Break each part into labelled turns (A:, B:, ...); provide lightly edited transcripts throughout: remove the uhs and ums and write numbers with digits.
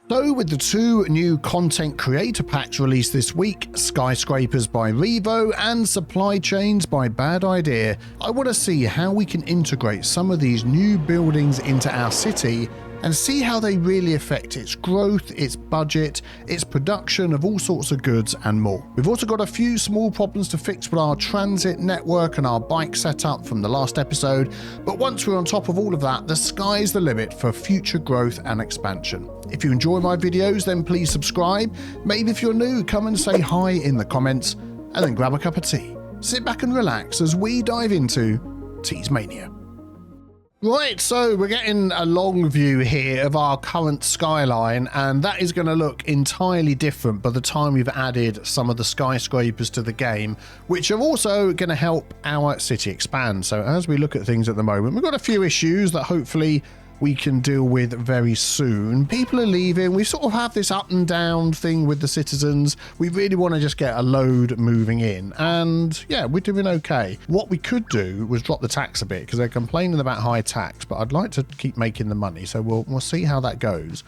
A: So with the 2 new content creator packs released this week, Skyscrapers by Revo and Supply Chains by Bad Idea, I want to see how we can integrate some of these new buildings into our city and see how they really affect its growth, its budget, its production of all sorts of goods and more. We've also got a few small problems to fix with our transit network and our bike setup from the last episode, but once we're on top of all of that, the sky's the limit for future growth and expansion. If you enjoy my videos, then please subscribe. Maybe if you're new, come and say hi in the comments, and then grab a cup of tea. Sit back and relax as we dive into Teasmania. Right, so we're getting a long view here of our current skyline, and that is going to look entirely different by the time we've added some of the skyscrapers to the game, which are also going to help our city expand. So as we look at things at the moment, we've got a few issues that hopefully we can deal with very soon. People are leaving. We sort of have this up and down thing with the citizens. We really want to just get a load moving in, and yeah, we're doing okay. What we could do was drop the tax a bit because they're complaining about high tax, but I'd like to keep making the money, so we'll see how that goes.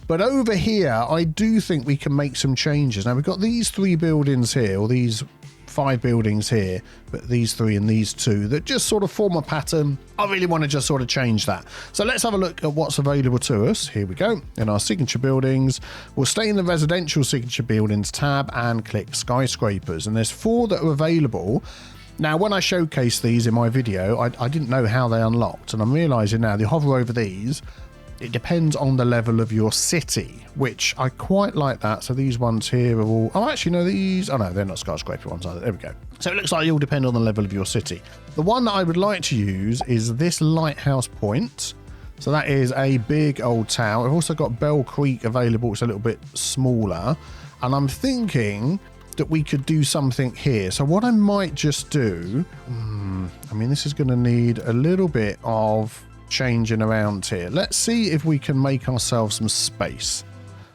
A: But over here, I do think we can make some changes. Now we've got these 3 buildings here, or these 5 buildings here, but these 3 and these 2 that just sort of form a pattern. I really want to just sort of change that. So let's have a look at what's available to us. Here we go. In our signature buildings, we'll stay in the residential signature buildings tab and click skyscrapers. And there's 4 that are available. Now, when I showcased these in my video, I didn't know how they unlocked. And I'm realizing now, you hover over these, it depends on the level of your city, which I quite like that. So these ones here are all... Oh, actually, no, these... Oh, no, they're not skyscraper ones either. There we go. So it looks like they all depend on the level of your city. The one that I would like to use is this lighthouse point. So that is a big old tower. I've also got Bell Creek available. It's a little bit smaller. And I'm thinking that we could do something here. So what I might just do... I mean, this is going to need a little bit of changing around here. Let's see if we can make ourselves some space.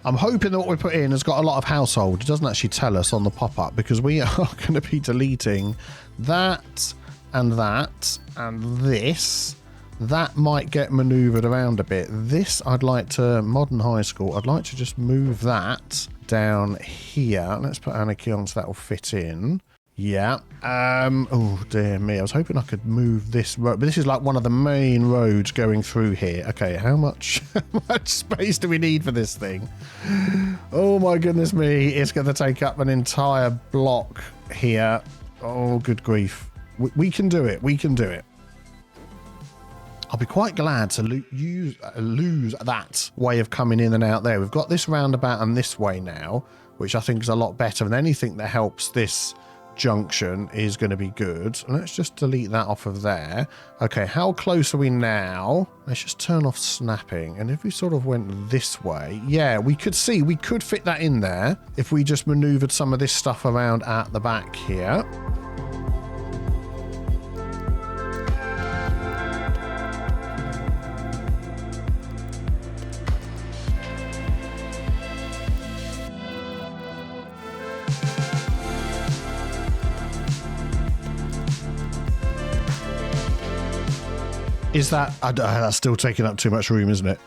A: I'm hoping that what we put in has got a lot of household. It doesn't actually tell us on the pop-up because we are going to be deleting that and that and this. That might get maneuvered around a bit. This I'd like to, modern high school, I'd like to just move that down here. Let's put anarchy on so that will fit in. Yeah. Oh, dear me. I was hoping I could move this road, but this is like one of the main roads going through here. Okay, how much space do we need for this thing? Oh, my goodness me. It's going to take up an entire block here. Oh, good grief. We can do it. We can do it. I'll be quite glad to lose that way of coming in and out there. We've got this roundabout and this way now, which I think is a lot better, and anything that helps this junction is going to be good. Let's just delete that off of there. Okay, how close are we now? Let's just turn off snapping, and if we sort of went this way, yeah, we could see we could fit that in there if we just maneuvered some of this stuff around at the back here. Is that... that's still taking up too much room, isn't it?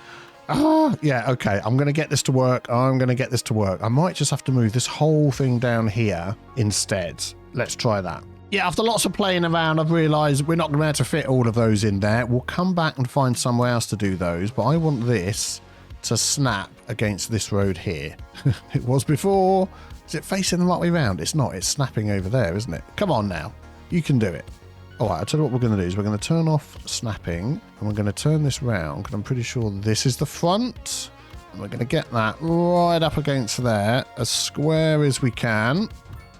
A: Ah, yeah, okay. I'm going to get this to work. I'm going to get this to work. I might just have to move this whole thing down here instead. Let's try that. Yeah, after lots of playing around, I've realised we're not going to be able to fit all of those in there. We'll come back and find somewhere else to do those, but I want this to snap against this road here. It was before. Is it facing the right way round? It's not. It's snapping over there, isn't it? Come on now. You can do it. All right, I'll tell you what we're going to do is we're going to turn off snapping, and we're going to turn this round because I'm pretty sure this is the front. And we're going to get that right up against there, as square as we can.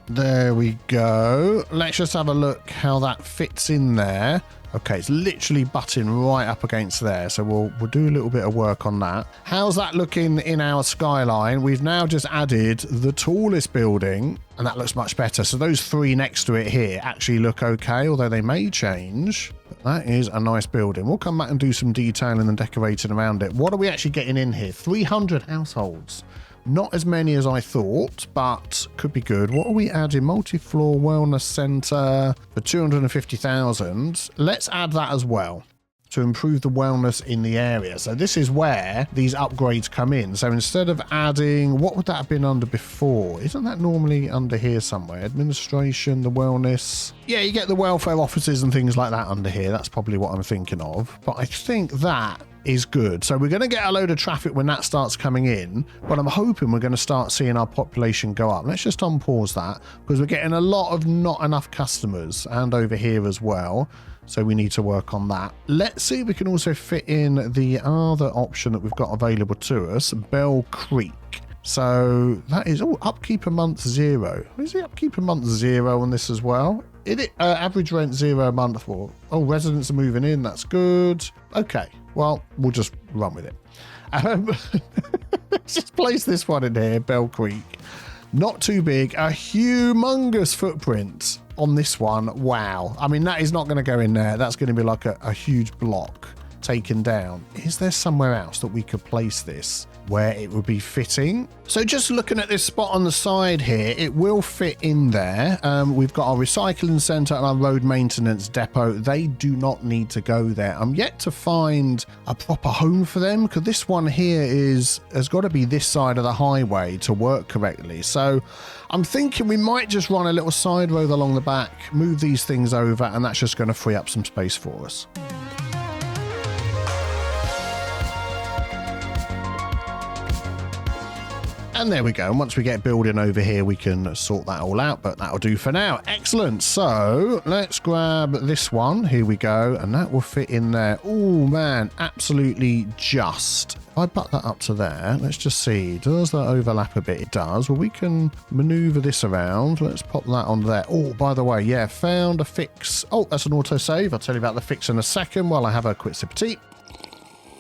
A: There we go. Let's just have a look how that fits in there. Okay, it's literally butting right up against there, so we'll do a little bit of work on that. How's that looking in our skyline? We've now just added the tallest building, and that looks much better. So those 3 next to it here actually look okay, although they may change. But that is a nice building. We'll come back and do some detailing and decorating around it. What are we actually getting in here? 300 households. Not as many as I thought, but could be good. What are we adding? Multi-floor wellness centre for 250,000. Let's add that as well. to improve the wellness in the area. So this is where these upgrades come in. So instead of adding, what would that have been under before? Isn't that normally under here somewhere? Administration, the wellness. Yeah, you get the welfare offices and things like that under here. That's probably what I'm thinking of. But I think that is good. So we're going to get a load of traffic when that starts coming in, but I'm hoping we're going to start seeing our population go up. Let's just unpause that because we're getting a lot of not enough customers, and over here as well. So we need to work on that. Let's see if we can also fit in the other option that we've got available to us, Bell Creek. So that is, oh, upkeep a month 0. Is the upkeep a month 0 on this as well? Average rent 0 a month for, oh, residents are moving in. That's good. Okay. Well, we'll just run with it. Let's just place this one in here, Bell Creek. Not too big, a humongous footprint on this one. Wow. I mean, that is not going to go in there. That's going to be like a huge block taken down. Is there somewhere else that we could place this where it would be fitting? So just looking at this spot on the side here, it will fit in there. We've got our recycling centre and our road maintenance depot. They do not need to go there. I'm yet to find a proper home for them because this one here has got to be this side of the highway to work correctly. So I'm thinking we might just run a little side road along the back, move these things over, and that's just going to free up some space for us. And there we go. And once we get building over here, we can sort that all out, but that'll do for now. Excellent. So let's grab this one. Here we go. And that will fit in there. Oh, man. Absolutely just. If I butt that up to there, let's just see. Does that overlap a bit? It does. Well, we can maneuver this around. Let's pop that on there. Oh, by the way, yeah, found a fix. Oh, that's an autosave. I'll tell you about the fix in a second while I have a quick sip of tea.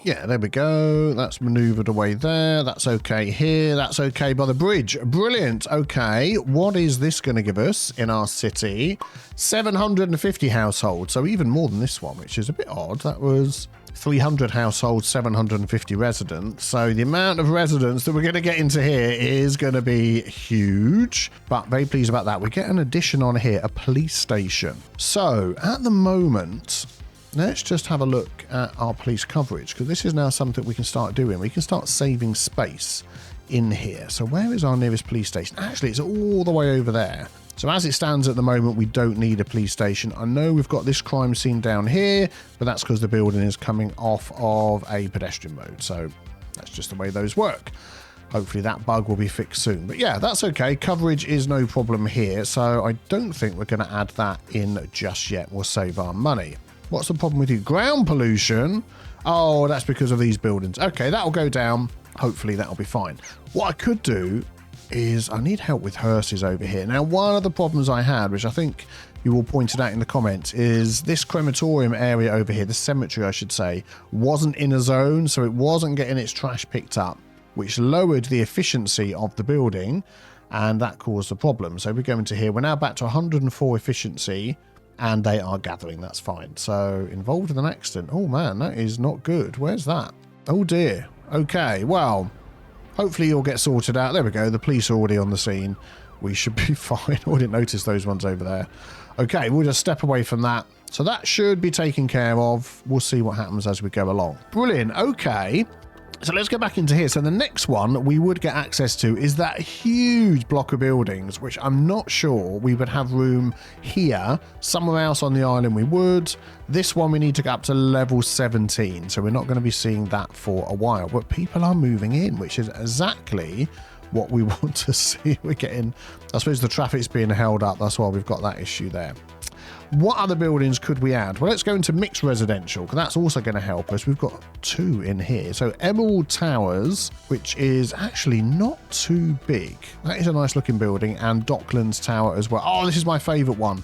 A: Yeah, there we go. That's maneuvered away there. That's okay here. That's okay by the bridge. Brilliant. Okay, what is this going to give us in our city? 750 households, so even more than this one, which is a bit odd. That was 300 households, 750 residents. So the amount of residents that we're going to get into here is going to be huge, but very pleased about that. We get an addition on here, a police station. So at the moment, let's just have a look at our police coverage, because this is now something we can start doing. We can start saving space in here. So where is our nearest police station? Actually, it's all the way over there. So as it stands at the moment, we don't need a police station. I know we've got this crime scene down here, but that's because the building is coming off of a pedestrian road. So that's just the way those work. Hopefully that bug will be fixed soon. But yeah, that's okay. Coverage is no problem here. So I don't think we're going to add that in just yet. We'll save our money. What's the problem with you? Ground pollution? Oh, that's because of these buildings. Okay, that'll go down. Hopefully that'll be fine. What I could do is I need help with hearses over here. Now, one of the problems I had, which I think you all pointed out in the comments, is this crematorium area over here, the cemetery, I should say, wasn't in a zone, so it wasn't getting its trash picked up, which lowered the efficiency of the building, and that caused a problem. So we go into here. We're now back to 104 efficiency, and they are gathering. That's fine. So involved in an accident. Oh man, that is not good. Where's that? Oh dear. Okay, well, hopefully you'll get sorted out. There we go. The police are already on the scene. We should be fine. I didn't notice those ones over there. Okay, we'll just step away from that. So that should be taken care of. We'll see what happens as we go along. Brilliant. Okay. So let's go back into here. So the next one we would get access to is that huge block of buildings, which I'm not sure we would have room here. Somewhere else on the island we would. This one we need to go up to level 17. So we're not going to be seeing that for a while. But people are moving in, which is exactly what we want to see. We're getting, I suppose the traffic's being held up. That's why we've got that issue there. What other buildings could we add? Well, let's go into mixed residential, because that's also going to help us. We've got 2 in here. So Emerald Towers, which is actually not too big. That is a nice looking building. And Docklands Tower as well. Oh, this is my favorite one.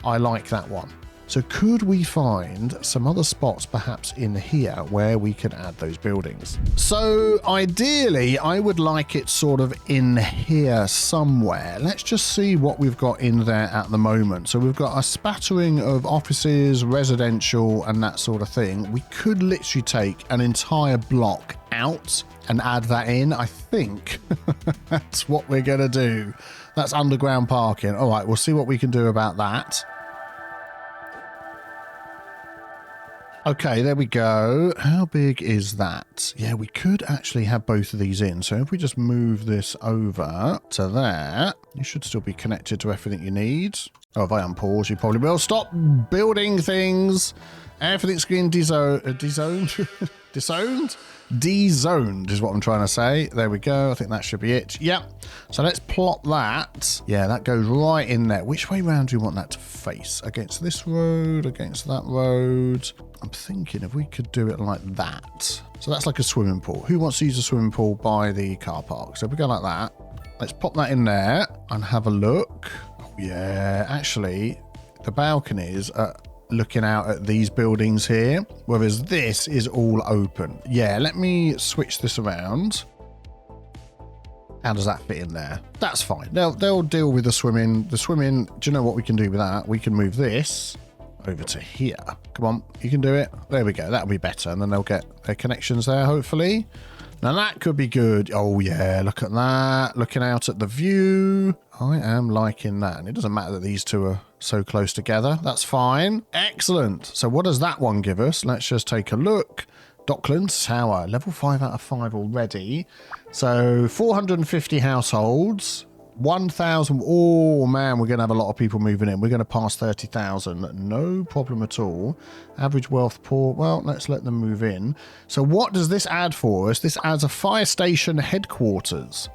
A: I like that one. So could we find some other spots perhaps in here where we could add those buildings? So ideally, I would like it sort of in here somewhere. Let's just see what we've got in there at the moment. So we've got a spattering of offices, residential, and that sort of thing. We could literally take an entire block out and add that in. I think that's what we're going to do. That's underground parking. All right, we'll see what we can do about that. Okay, there we go. How big is that? Yeah, we could actually have both of these in. So if we just move this over to there, you should still be connected to everything you need. Oh, if I unpause, you probably will. Stop building things. Everything's getting dezoned. Disowned? Dezoned is what I'm trying to say. There we go. I think that should be it. Yep. So let's plot that. Yeah, that goes right in there. Which way round do you want that to face? Against this road? Against that road? I'm thinking if we could do it like that. So that's like a swimming pool. Who wants to use a swimming pool by the car park? So if we go like that, let's pop that in there and have a look. Oh, yeah, actually, the balconies are looking out at these buildings here, whereas this is all open. Yeah, let me switch this around. How does that fit in there? That's fine. They'll deal with the swimming. The swimming, do you know what we can do with that? We can move this over to here. Come on, you can do it. There we go. That'll be better. And then they'll get their connections there, hopefully. Now that could be good. Oh yeah, look at that. Looking out at the view. I am liking that. And it doesn't matter that these two are so close together. That's fine. Excellent. So what does that one give us? Let's just take a look. Docklands Tower, level 5 out of 5 already. So 450 households. 1,000. Oh man, we're going to have a lot of people moving in. We're going to pass 30,000. No problem at all. Average wealth poor. Well, let's let them move in. So what does this add for us? This adds a fire station headquarters.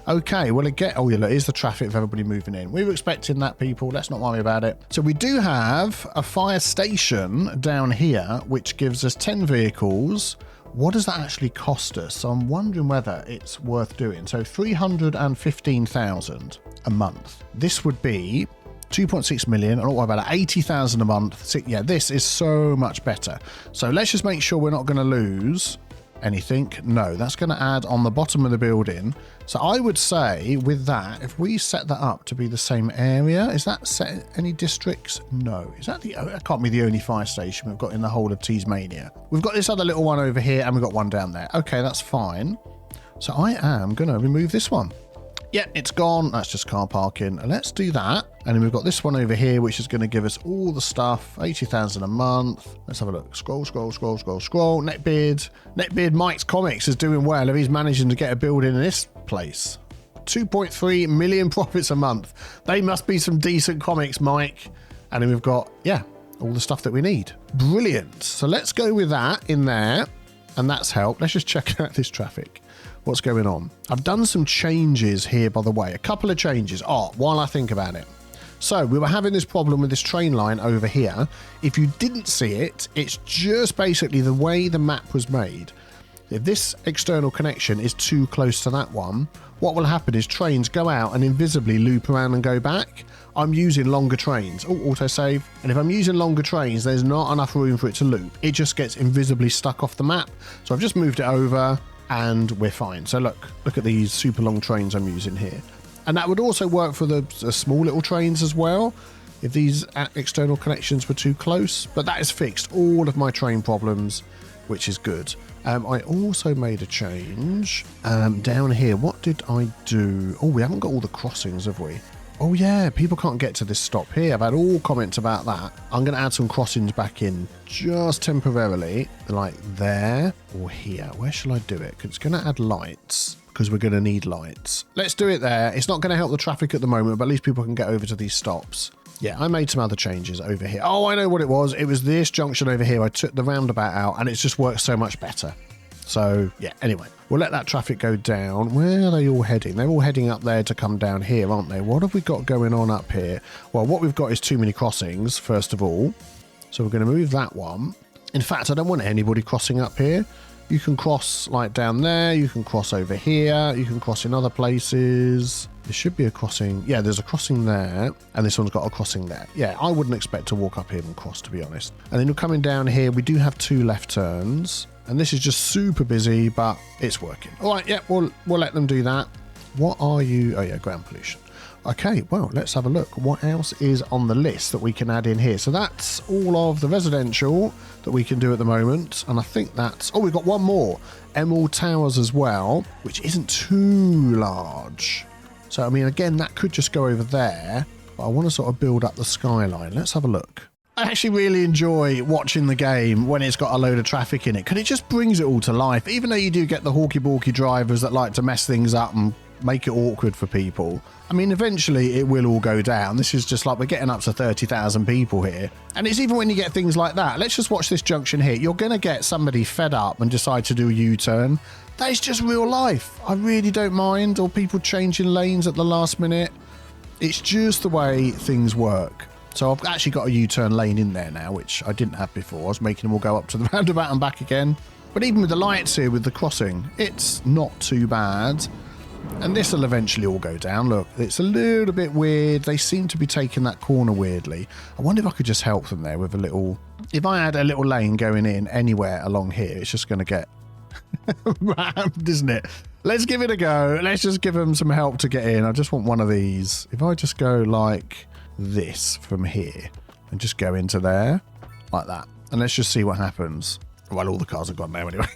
A: Okay, well, oh yeah, look, here's the traffic of everybody moving in. We were expecting that, people. Let's not worry about it. So we do have a fire station down here, which gives us 10 vehicles. What does that actually cost us? So I'm wondering whether it's worth doing. So 315,000 a month. This would be 2.6 million. I don't worry about it. 80,000 a month. Yeah, this is so much better. So let's just make sure we're not going to lose anything. No, that's going to add on the bottom of the building. So I would say with that, if we set that up to be the same area, is that set any districts? No. Is that that can't be the only fire station we've got in the whole of Teasmania. We've got this other little one over here and we've got one down there. Okay, that's fine. So I am going to remove this one. Yep, it's gone. That's just car parking. Let's do that. And then we've got this one over here, which is going to give us all the stuff. 80,000 a month. Let's have a look. Scroll. Neckbeard Mike's Comics is doing well if he's managing to get a building in this place. 2.3 million profits a month. They must be some decent comics, Mike. And then we've got, yeah, all the stuff that we need. Brilliant. So let's go with that in there. And that's helped. Let's just check out this traffic. What's going on? I've done some changes here, by the way. A couple of changes. While I think about it. So we were having this problem with this train line over here. If you didn't see it, it's just basically the way the map was made. If this external connection is too close to that one, what will happen is trains go out and invisibly loop around and go back. I'm using longer trains. Oh, autosave. And if I'm using longer trains, there's not enough room for it to loop. It just gets invisibly stuck off the map. So I've just moved it over and we're fine. So look at these super long trains I'm using here. And that would also work for the small little trains as well, if these external connections were too close. But that has fixed all of my train problems, which is good. I also made a change down here. What did I do? Oh, we haven't got all the crossings, have we? Oh yeah, people can't get to this stop here. I've had all comments about that. I'm going to add some crossings back in just temporarily, like there or here. Where shall I do it? Because it's going to add lights, because we're going to need lights. Let's do it there. It's not going to help the traffic at the moment, but at least people can get over to these stops. Yeah, I made some other changes over here. Oh, I know what it was. It was this junction over here. I took the roundabout out and it's just worked so much better. So yeah, anyway, we'll let that traffic go down. Where are they all heading? They're all heading up there to come down here, aren't they? What have we got going on up here? Well, what we've got is too many crossings, first of all. So we're going to move that one. In fact, I don't want anybody crossing up here. You can cross like down there. You can cross over here. You can cross in other places. There should be a crossing. Yeah, there's a crossing there. And this one's got a crossing there. Yeah, I wouldn't expect to walk up here and cross, to be honest. And then you're coming down here. We do have 2 left turns. And this is just super busy, but it's working. All right, yeah, we'll let them do that. What are you? Oh, yeah, ground pollution. Okay, well, let's have a look. What else is on the list that we can add in here? So that's all of the residential that we can do at the moment. And I think that's... Oh, we've got one more. Emerald Towers as well, which isn't too large. So, I mean, again, that could just go over there. But I want to sort of build up the skyline. Let's have a look. I actually really enjoy watching the game when it's got a load of traffic in it, because it just brings it all to life. Even though you do get the hawky-balky drivers that like to mess things up and make it awkward for people. I mean, eventually it will all go down. This is just like we're getting up to 30,000 people here. And it's even when you get things like that. Let's just watch this junction here. You're going to get somebody fed up and decide to do a U-turn. That is just real life. I really don't mind. Or people changing lanes at the last minute. It's just the way things work. So I've actually got a U-turn lane in there now, which I didn't have before. I was making them all go up to the roundabout and back again. But even with the lights here with the crossing, it's not too bad. And this will eventually all go down. Look, it's a little bit weird. They seem to be taking that corner weirdly. I wonder if I could just help them there with a little... If I had a little lane going in anywhere along here, it's just going to get rammed, isn't it? Let's give it a go. Let's just give them some help to get in. I just want one of these. If I just go like this from here and just go into there like that. And let's just see what happens. Well, all the cars have gone there anyway.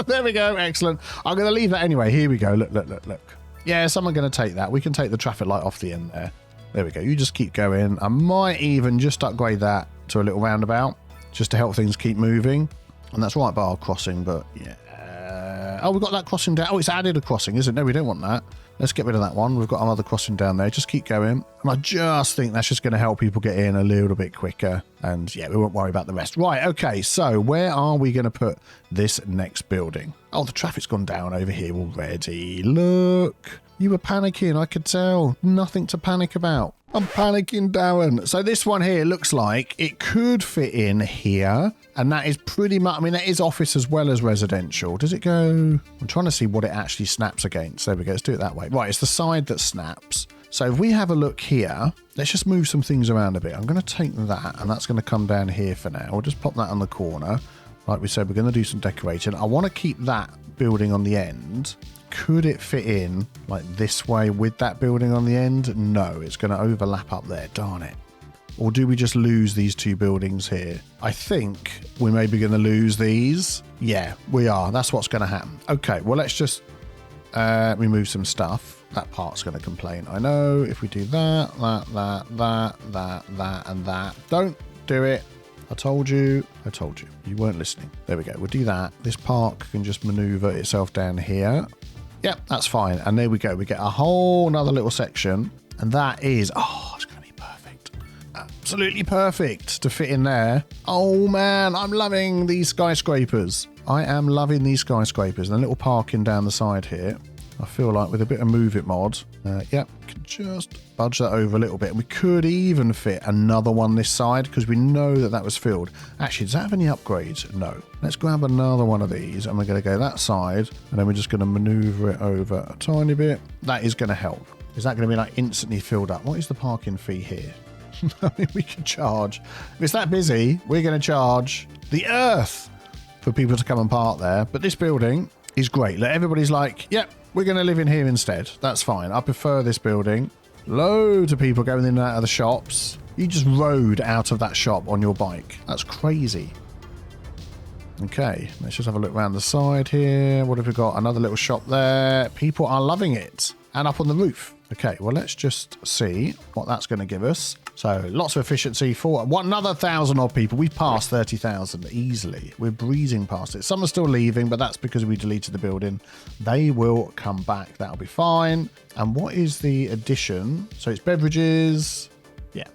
A: There we go. Excellent. I'm going to leave that anyway. Here we go. Look, look, look, look. Yeah, someone going to take that. We can take the traffic light off the end there. There we go. You just keep going. I might even just upgrade that to a little roundabout just to help things keep moving. And that's right by our crossing, but yeah. Oh, we've got that crossing down. Oh, it's added a crossing, isn't it? No, we don't want that. Let's get rid of that one. We've got another crossing down there. Just keep going. And I just think that's just going to help people get in a little bit quicker. And yeah, we won't worry about the rest. Right, okay. So where are we going to put this next building? Oh, the traffic's gone down over here already. Look. You were panicking, I could tell. Nothing to panic about. I'm panicking, Darren. So this one here looks like it could fit in here. And that is pretty much, I mean, that is office as well as residential. Does it go? I'm trying to see what it actually snaps against. There we go. Let's do it that way. Right, it's the side that snaps. So if we have a look here, let's just move some things around a bit. I'm going to take that, and that's going to come down here for now. We'll just pop that on the corner. Like we said, we're going to do some decorating. I want to keep that building on the end. Could it fit in like this way with that building on the end? No, it's going to overlap up there. Darn it. Or do we just lose these two buildings here? I think we may be going to lose these. Yeah, we are. That's what's going to happen. Okay, well, let's just remove some stuff. That part's going to complain. I know. If we do that, and that. Don't do it. I told you. I told you. You weren't listening. There we go. We'll do that. This park can just maneuver itself down here. Yep, that's fine. And there we go. We get a whole nother little section. And that is... Oh, it's going to be perfect. Absolutely perfect to fit in there. Oh, man. I'm loving these skyscrapers. I am loving these skyscrapers. And a little parking down the side here. I feel like with a bit of Move It mod, yep, can just budge that over a little bit. We could even fit another one this side because we know that that was filled. Actually, does that have any upgrades? No. Let's grab another one of these and we're going to go that side and then we're just going to maneuver it over a tiny bit. That is going to help. Is that going to be like instantly filled up? What is the parking fee here? I mean, we can charge. If it's that busy, we're going to charge the earth for people to come and park there. But this building is great. Like, everybody's like, yep. We're going to live in here instead. That's fine. I prefer this building. Loads of people going in and out of the shops. You just rode out of that shop on your bike. That's crazy. Okay, let's just have a look around the side here. What have we got? Another little shop there. People are loving it. And up on the roof. Okay, well, let's just see what that's going to give us. So lots of efficiency for another 1,000 odd people. We've passed 30,000 easily. We're breezing past it. Some are still leaving, but that's because we deleted the building. They will come back. That'll be fine. And what is the addition? So it's beverages. Yeah.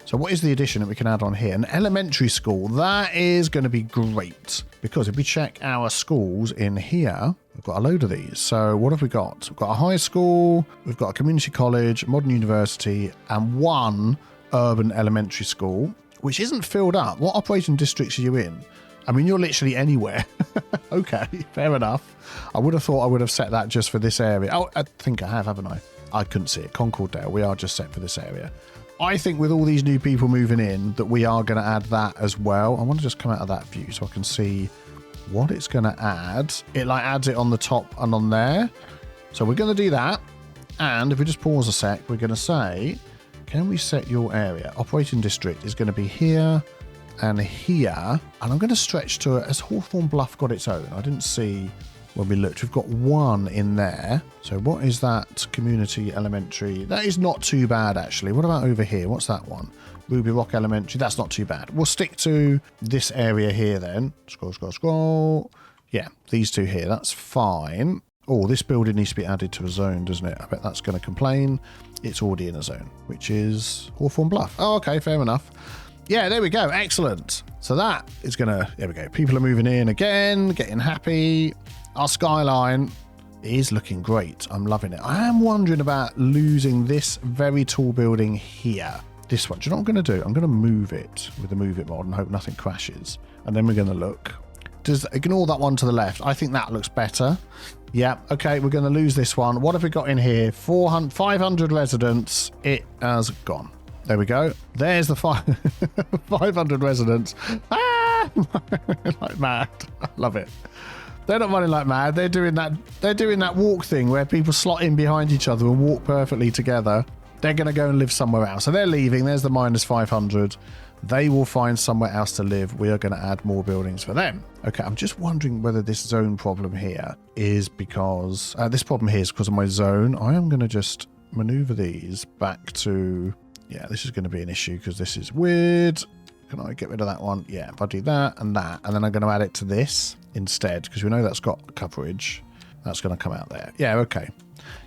A: So what is the addition that we can add on here? An elementary school. That is going to be great. Because if we check our schools in here, we've got a load of these. So what have we got? We've got a high school, we've got a community college, modern university, and one urban elementary school, which isn't filled up. What operating districts are you in? I mean, you're literally anywhere. Okay, fair enough. I would have thought I would have set that just for this area. Oh, I think I have, haven't I? I couldn't see it. Concordale, we are just set for this area. I think with all these new people moving in that we are going to add that as well. I want to just come out of that view so I can see what it's going to add. It like adds it on the top and on there. So we're going to do that. And if we just pause a sec, we're going to say, can we set your area? Operating district is going to be here and here. And I'm going to stretch to it. Has Hawthorne Bluff got its own? I didn't see when we looked. We've got one in there. So what is that? Community elementary. That is not too bad, actually. What about over here? What's that one? Ruby Rock Elementary. That's not too bad. We'll stick to this area here then. Scroll, scroll, scroll. Yeah, these two here. That's fine. Oh, this building needs to be added to a zone, doesn't it? I bet that's going to complain. It's already in a zone, which is Hawthorne Bluff. Oh, okay, fair enough. Yeah, there we go. Excellent. So that is going to... There we go. People are moving in again, getting happy. Our skyline is looking great. I'm loving it. I am wondering about losing this very tall building here. This one. Do you know what I'm going to do? I'm going to move it with the Move It mod and hope nothing crashes. And then we're going to look. Just ignore that one to the left. I think that looks better. Yeah, okay, we're going to lose this one. What have we got in here? 500 residents. It has gone. There we go. There's the 500 residents. Ah! Like mad. I love it. They're not running like mad. They're doing that walk thing where people slot in behind each other and walk perfectly together. They're going to go and live somewhere else. So they're leaving. There's the minus 500. They will find somewhere else to live. We are going to add more buildings for them. Okay, I'm just wondering whether this zone problem here is because... this problem here is because of my zone. I am going to just maneuver these back to... Yeah, this is going to be an issue because this is weird. Can I get rid of that one? Yeah, if I do that, and then I'm going to add it to this instead because we know that's got coverage. That's going to come out there. Yeah, okay.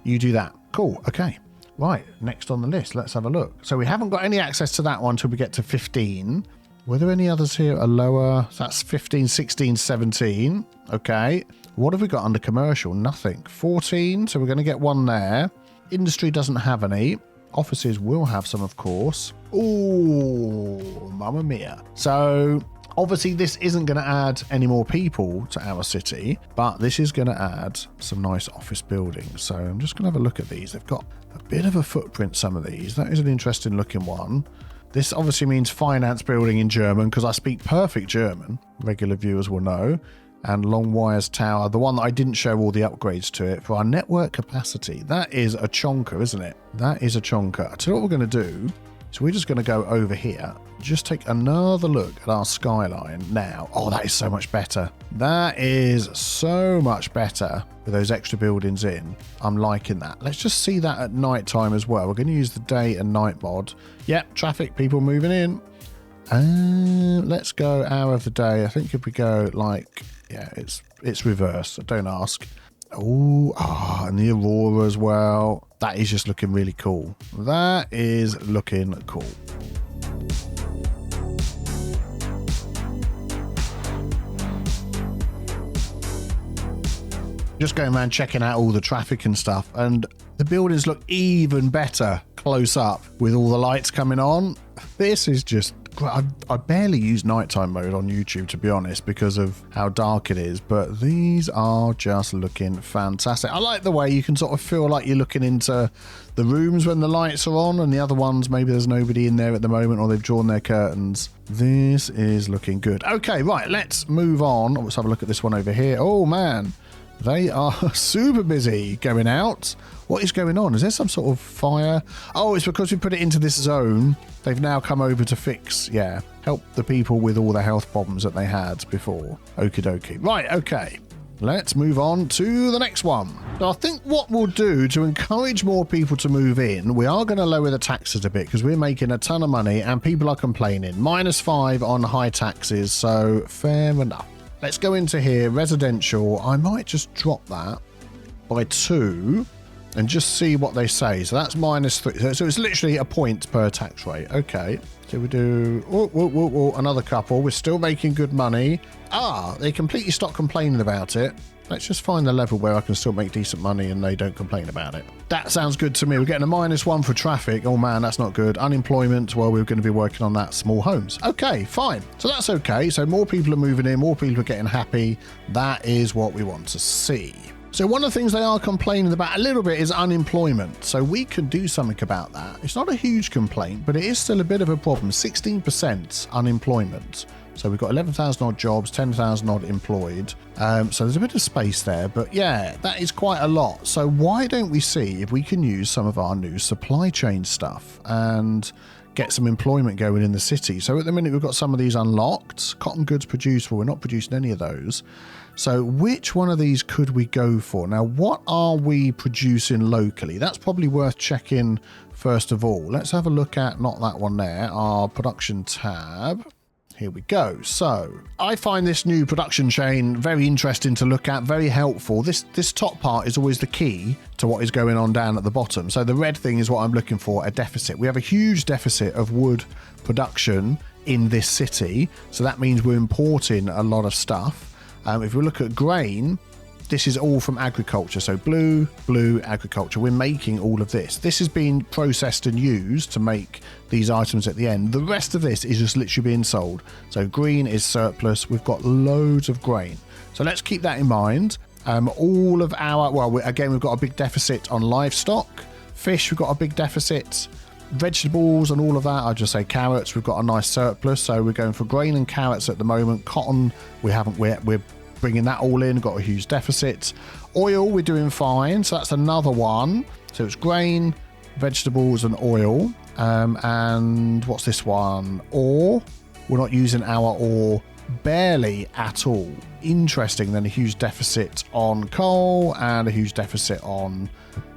A: You do that. Cool, okay. Right, next on the list, let's have a look. So we haven't got any access to that one until we get to 15. Were there any others here are lower? So that's 15, 16, 17. Okay. What have we got under commercial? Nothing. 14, so we're going to get one there. Industry doesn't have any. Offices will have some, of course. Ooh, mamma mia. So obviously this isn't going to add any more people to our city, but this is going to add some nice office buildings. So I'm just going to have a look at these. They've got a bit of a footprint, some of these. That is an interesting looking one. This obviously means finance building in German because I speak perfect German. Regular viewers will know. And Long Wires Tower, the one that I didn't show all the upgrades to it for our network capacity. That is a chonker, isn't it? That is a chonker. I tell you what we're going to do. So we're just going to go over here, just take another look at our skyline now. Oh, that is so much better. That is so much better with those extra buildings in. I'm liking that. Let's just see that at night time as well. We're going to use the day and night mod. Yep, traffic, people moving in. Let's go hour of the day. I think if we go like, yeah, it's reverse. Don't ask. Oh, and the aurora as well. That is just looking really cool. That is looking cool. Just going around checking out all the traffic and stuff, and the buildings look even better close up with all the lights coming on. This is just... I barely use nighttime mode on YouTube, to be honest, because of how dark it is, but these are just looking fantastic. I like the way you can sort of feel like you're looking into the rooms when the lights are on, and the other ones, maybe there's nobody in there at the moment, or they've drawn their curtains. This is looking good. Okay, right, let's move on. Let's have a look at this one over here. Oh, man. They are super busy going out. What is going on? Is there some sort of fire? Oh, it's because we put it into this zone. They've now come over to fix, yeah, help the people with all the health problems that they had before. Okie dokie. Right, okay. Let's move on to the next one. So I think what we'll do to encourage more people to move in, we are going to lower the taxes a bit because we're making a ton of money and people are complaining. -5 on high taxes, so fair enough. Let's go into here, residential. I might just drop that by 2 and just see what they say. So that's -3. So it's literally a point per tax rate. Okay. So we do another couple. We're still making good money. Ah, they completely stopped complaining about it. Let's just find the level where I can still make decent money and they don't complain about it. That sounds good to me. We're getting a -1 for traffic. Oh man, that's not good. Unemployment, well, we're going to be working on that. Small homes. Okay, fine. So that's okay. So more people are moving in, more people are getting happy. That is what we want to see. So one of the things they are complaining about a little bit is unemployment. So we could do something about that. It's not a huge complaint, but it is still a bit of a problem. 16% unemployment. So we've got 11,000 odd jobs, 10,000 odd employed. So there's a bit of space there, but yeah, that is quite a lot. So why don't we see if we can use some of our new supply chain stuff and get some employment going in the city. So at the minute we've got some of these unlocked. Cotton goods produced, well, we're not producing any of those. So which one of these could we go for? Now, what are we producing locally? That's probably worth checking first of all. Let's have a look at, not that one there, our production tab. Here we go. So I find this new production chain very interesting to look at, very helpful. This top part is always the key to what is going on down at the bottom. So the red thing is what I'm looking for, a deficit. We have a huge deficit of wood production in this city. So that means we're importing a lot of stuff. If we look at grain, this is all from agriculture. So blue, agriculture. We're making all of this. This is being processed and used to make these items at the end. The rest of this is just literally being sold. So green is surplus. We've got loads of grain. So let's keep that in mind. All of our, well, again, we've got a big deficit on livestock. Fish, we've got a big deficit. Vegetables and all of that, I'd just say carrots, we've got a nice surplus. So we're going for grain and carrots at the moment. Cotton, we're bringing that all in, got a huge deficit. Oil, we're doing fine, so that's another one. So it's grain, vegetables and oil. And what's this one? Ore, we're not using our ore barely at all. Interesting. Then a huge deficit on coal and a huge deficit on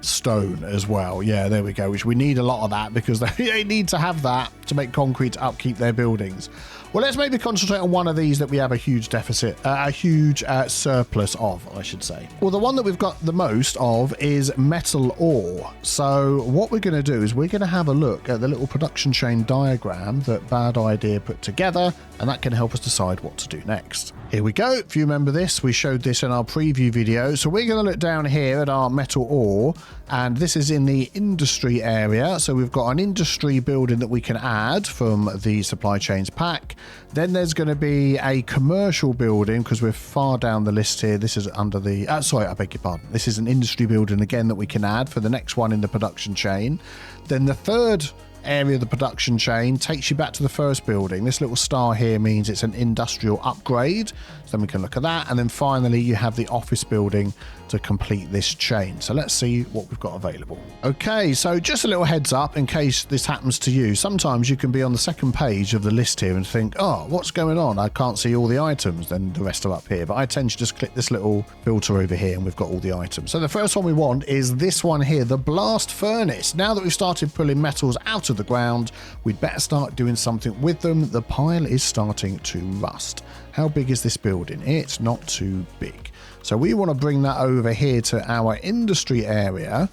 A: stone as well. Yeah, there we go, which we need a lot of that because they need to have that to make concrete to upkeep their buildings. Well, let's maybe concentrate on one of these that we have a huge deficit, a huge surplus of, I should say. Well, the one that we've got the most of is metal ore. So what we're going to do is we're going to have a look at the little production chain diagram that Bad Idea put together, and that can help us decide what to do next. Here we go. If you remember this, we showed this in our preview video. So we're going to look down here at our metal ore, and this is in the industry area. So we've got an industry building that we can add from the supply chains pack. Then there's going to be a commercial building because we're far down the list here. This is under the, sorry, I beg your pardon. This is an industry building again that we can add for the next one in the production chain. Then the third area of the production chain takes you back to the first building. This little star here means it's an industrial upgrade. So then we can look at that. And then finally, you have the office building to complete this chain. So let's see what we've got available. Okay, so just a little heads up in case this happens to you. Sometimes you can be on the second page of the list here and think, oh, what's going on? I can't see all the items. Then the rest are up here. But I tend to just click this little filter over here and we've got all the items. So the first one we want is this one here, the blast furnace. Now that we've started pulling metals out of the ground, we'd better start doing something with them. The pile is starting to rust. How big is this building? It's not too big. So we want to bring that over here to our industry area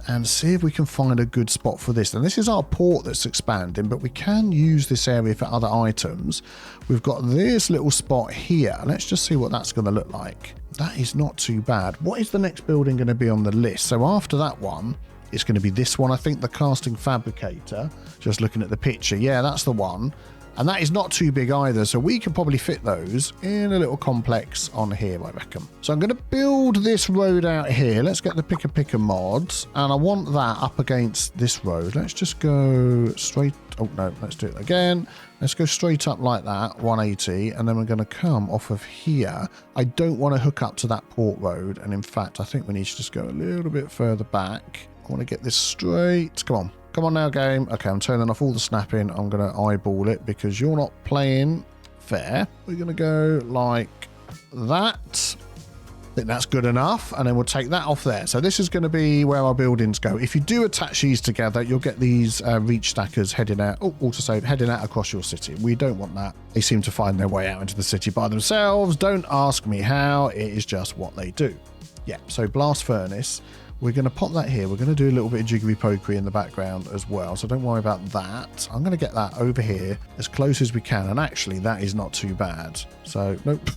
A: and see if we can find a good spot for this. And this is our port that's expanding, but we can use this area for other items. We've got this little spot here. Let's just see what that's going to look like. That is not too bad. What is the next building going to be on the list? So after that one, it's going to be this one. I think the casting fabricator, just looking at the picture. Yeah, that's the one. And that is not too big either. So we can probably fit those in a little complex on here, I reckon. So I'm going to build this road out here. Let's get the picker mods. And I want that up against this road. Let's just go straight. Oh, no, let's do it again. Let's go straight up like that, 180. And then we're going to come off of here. I don't want to hook up to that port road. And in fact, I think we need to just go a little bit further back. I want to get this straight. Come on. Come on now, game. Okay, I'm turning off all the snapping. I'm going to eyeball it because you're not playing fair. We're going to go like that. I think that's good enough. And then we'll take that off there. So this is going to be where our buildings go. If you do attach these together, you'll get these reach stackers heading out. Oh, autosave, heading out across your city. We don't want that. They seem to find their way out into the city by themselves. Don't ask me how. It is just what they do. Yeah, so blast furnace. We're going to pop that here. We're going to do a little bit of jiggery-pokery in the background as well. So don't worry about that. I'm going to get that over here as close as we can. And actually, that is not too bad. So, nope.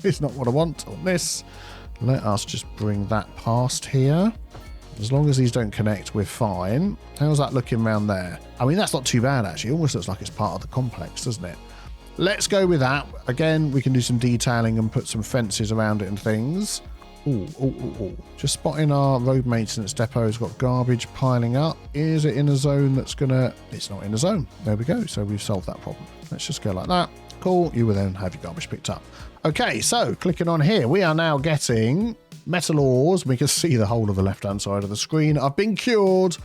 A: It's not what I want on this. Let us just bring that past here. As long as these don't connect, we're fine. How's that looking around there? I mean, that's not too bad, actually. It almost looks like it's part of the complex, doesn't it? Let's go with that. Again, we can do some detailing and put some fences around it and things. Ooh. Just spotting our road maintenance depot has got garbage piling up. Is it in a zone that's gonna... It's not in a zone. There we go. So we've solved that problem. Let's just go like that. Cool. You will then have your garbage picked up. Okay, so clicking on here, we are now getting Metal ores. We can see the whole of the left-hand side of the screen. I've been cured.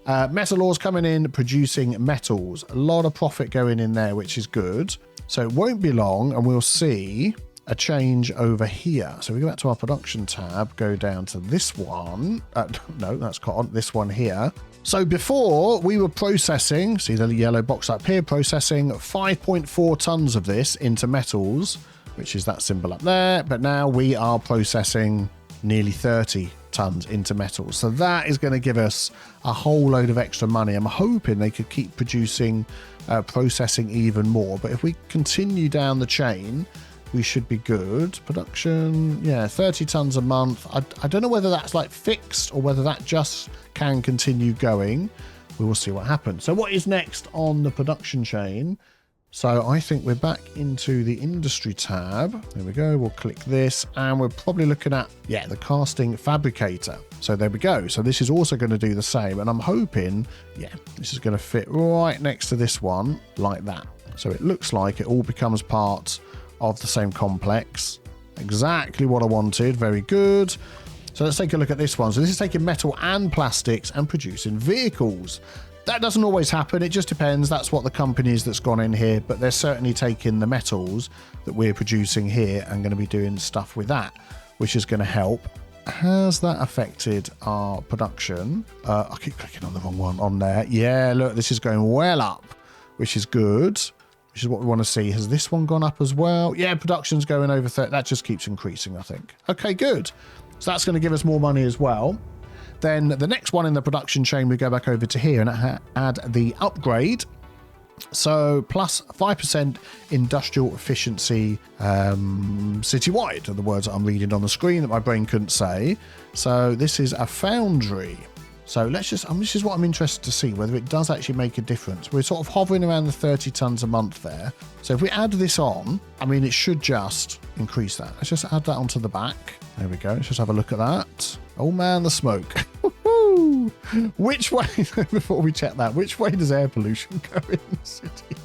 A: Metal ores coming in, producing metals. A lot of profit going in there, which is good. So it won't be long, and we'll see a change over here. So we go back to our production tab, go down to this one. No, that's cotton. This one here. So before we were processing, see the yellow box up here, processing 5.4 tons of this into metals, which is that symbol up there. But now we are processing nearly 30 tons into metals. So that is going to give us a whole load of extra money. I'm hoping they could keep producing, processing even more. But if we continue down the chain, we should be good. Production, yeah, 30 tons a month. I don't know whether that's like fixed or whether that just can continue going. We will see what happens. So what is next on the production chain? So I think we're back into the industry tab. There we go. We'll click this and we're probably looking at, yeah, the casting fabricator. So there we go. So this is also going to do the same. And I'm hoping, yeah, this is going to fit right next to this one like that. So it looks like it all becomes part of the same complex. Exactly what I wanted. Very good. So let's take a look at this one. So this is taking metal and plastics and producing vehicles. That doesn't always happen. It just depends. That's what the companies that's gone in here, but they're certainly taking the metals that we're producing here and going to be doing stuff with that, which is going to help. Has that affected our production? I keep clicking on the wrong one on there. Yeah, look, this is going well up, which is good. Which is what we want to see. Has this one gone up as well? Yeah, production's going over 30. That just keeps increasing, I think. Okay, good. So that's going to give us more money as well. Then the next one in the production chain, we go back over to here and add the upgrade. So plus 5% industrial efficiency citywide are the words that I'm reading on the screen that my brain couldn't say. So this is a foundry. So let's just, this is what I'm interested to see, whether it does actually make a difference. We're sort of hovering around the 30 tons a month there. So if we add this on, I mean, it should just increase that. Let's just add that onto the back. There we go. Let's just have a look at that. Oh man, the smoke. Which way, before we check that, which way does air pollution go in the city?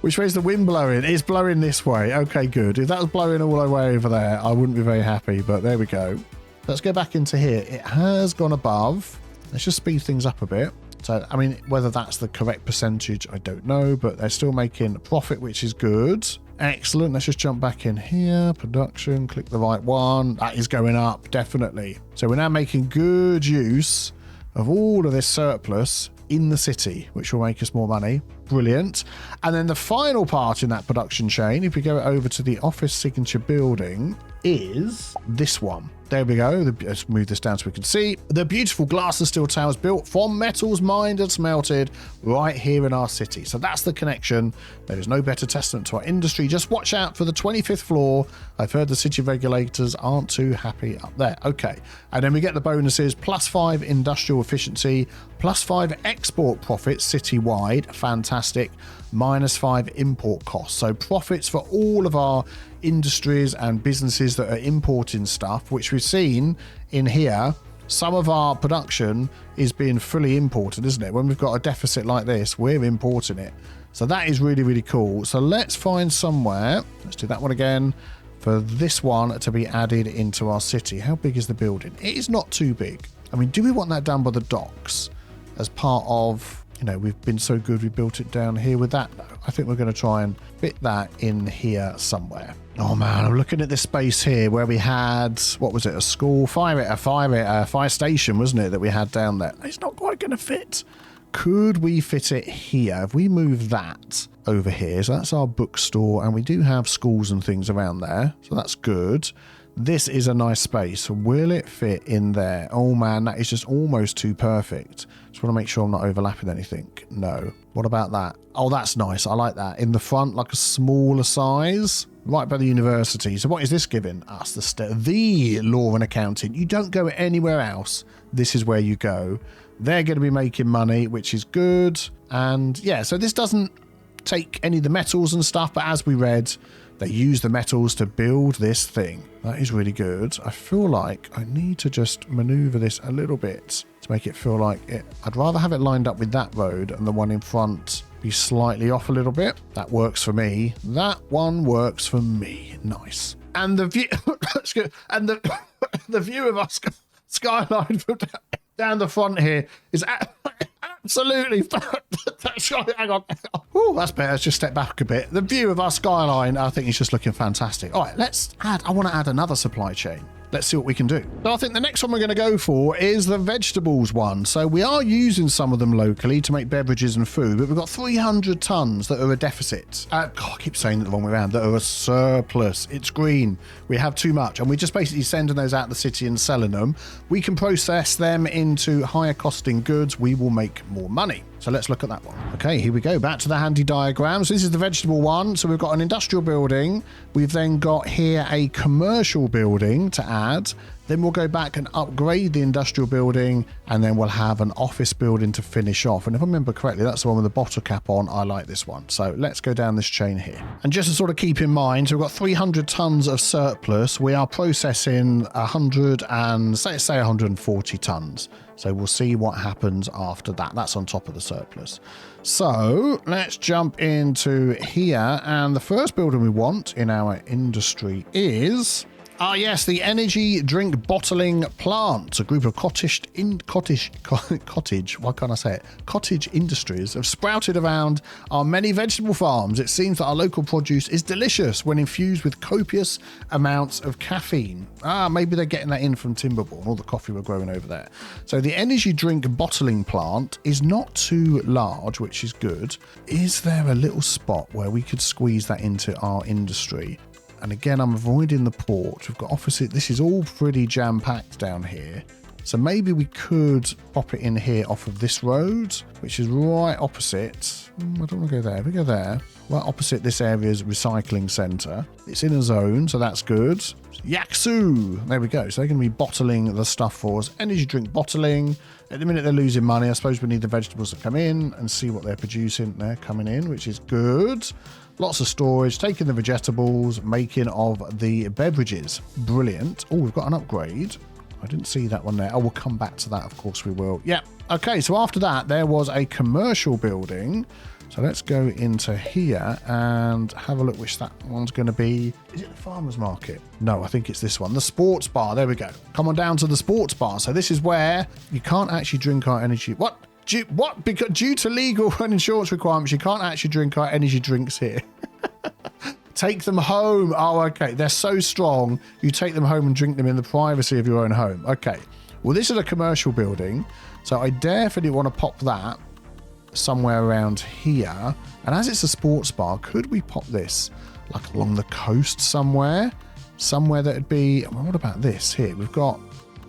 A: Which way is the wind blowing? It's blowing this way. Okay, good. If that was blowing all the way over there, I wouldn't be very happy, but there we go. Let's go back into here. It has gone above. Let's just speed things up a bit. So, I mean, whether that's the correct percentage, I don't know, but they're still making profit, which is good. Excellent. Let's just jump back in here. Production, click the right one. That is going up, definitely. So we're now making good use of all of this surplus in the city, which will make us more money. Brilliant. And then the final part in that production chain, if we go over to the office signature building, is this one. There we go. Let's move this down so we can see. The beautiful glass and steel towers built from metals mined and smelted right here in our city. So that's the connection. There is no better testament to our industry. Just watch out for the 25th floor. I've heard the city regulators aren't too happy up there. Okay. And then we get the bonuses, +5 industrial efficiency, +5 export profits citywide. Fantastic. -5 import costs. So profits for all of our industries and businesses that are importing stuff, which we've seen in here. Some of our production is being fully imported, isn't it? When we've got a deficit like this, we're importing it. So that is really, really cool. So let's find somewhere. Let's do that one again. For this one to be added into our city. How big is the building? It is not too big. I mean, do we want that down by the docks as part of... You know, we've been so good we built it down here with that. No, I think we're going to try and fit that in here somewhere. Oh man, I'm looking at this space here where we had, what was it, a school, fire station, wasn't it, that we had down there. It's not quite going to fit. Could we fit it here? If we move that over here, so that's our bookstore, and we do have schools and things around there, so that's good. This is a nice space. Will it fit in there? Oh man, that is just almost too perfect. Just want to make sure I'm not overlapping anything. No. What about that? Oh, that's nice. I like that. In the front, like a smaller size. Right by the university. So what is this giving us? The law and accounting. You don't go anywhere else. This is where you go. They're going to be making money, which is good. And yeah, so this doesn't take any of the metals and stuff, but as we read, they use the metals to build this thing. That is really good. I feel like I need to just maneuver this a little bit to make it feel like it. I'd rather have it lined up with that road and the one in front be slightly off a little bit. That works for me. That one works for me. Nice. And the view, and the view of our skyline from down the front here is absolutely. Hang on. Oh, that's better. Let's just step back a bit. The view of our skyline, I think, is just looking fantastic. All right, let's add. I want to add another supply chain. Let's see what we can do. So I think the next one we're going to go for is the vegetables one. So we are using some of them locally to make beverages and food, but we've got 300 tons that are a deficit. I keep saying it the wrong way around, that are a surplus. It's green. We have too much, and we're just basically sending those out the city and selling them. We can process them into higher costing goods. We will make more money. So let's look at that one. Okay, here we go. Back to the handy diagrams. This is the vegetable one. So we've got an industrial building. We've then got here a commercial building to add. Then we'll go back and upgrade the industrial building, and then we'll have an office building to finish off. And if I remember correctly, that's the one with the bottle cap on. I like this one. So let's go down this chain here. And just to sort of keep in mind, so we've got 300 tons of surplus. We are processing 140 tons. So we'll see what happens after that. That's on top of the surplus. So let's jump into here. And the first building we want in our industry is... yes, the energy drink bottling plant. A group of cottage industries have sprouted around our many vegetable farms. It seems that our local produce is delicious when infused with copious amounts of caffeine. Maybe they're getting that in from Timberborn, all the coffee we're growing over there. So the energy drink bottling plant is not too large, which is good. Is there a little spot where we could squeeze that into our industry? And again, I'm avoiding the porch. We've got offices. This is all pretty jam-packed down here. So maybe we could pop it in here off of this road, which is right opposite. I don't want to go there. If we go there, right opposite this area's recycling centre. It's in a zone, so that's good. Yaksu! There we go. So they're going to be bottling the stuff for us. Energy drink bottling. At the minute, they're losing money. I suppose we need the vegetables to come in and see what they're producing. They're coming in, which is good. Lots of storage, taking the vegetables, making of the beverages. Brilliant. Oh, we've got an upgrade. I didn't see that one there. Oh, we'll come back to that. Of course we will. Yeah. Okay, so after that, there was a commercial building. So let's go into here and have a look which that one's going to be. Is it the farmer's market? No, I think it's this one. The sports bar. There we go. Come on down to the sports bar. So this is where you can't actually drink our energy. What? Because due to legal and insurance requirements, you can't actually drink our energy drinks here. Take them home. Oh, okay. They're so strong. You take them home and drink them in the privacy of your own home. Okay. Well, this is a commercial building, so I definitely want to pop that somewhere around here. And as it's a sports bar, could we pop this like along the coast somewhere? Somewhere that'd be... Well, what about this here? We've got...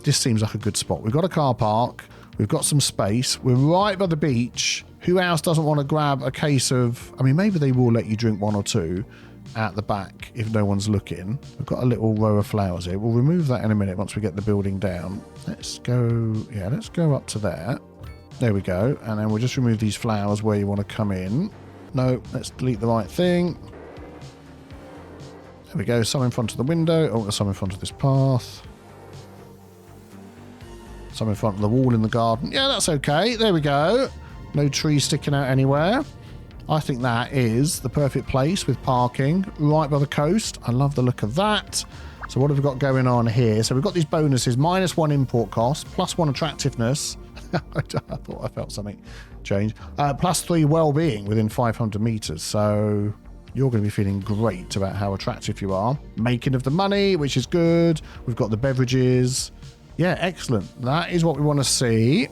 A: This seems like a good spot. We've got a car park. We've got some space. We're right by the beach. Who else doesn't want to grab a case of... I mean, maybe they will let you drink one or two at the back if no one's looking. We've got a little row of flowers here. We'll remove that in a minute once we get the building down. Let's go... Yeah, let's go up to there. There we go. And then we'll just remove these flowers where you want to come in. No, let's delete the right thing. There we go. Some in front of the window. Oh, there's some in front of this path. Some in front of the wall in the garden. Yeah, that's okay. There we go. No trees sticking out anywhere. I think that is the perfect place with parking right by the coast. I love the look of that. So what have we got going on here? So we've got these bonuses. -1 import cost, +1 attractiveness. I thought I felt something change. +3 well-being within 500 meters. So you're going to be feeling great about how attractive you are. Making of the money, which is good. We've got the beverages. Yeah, excellent. That is what we want to see.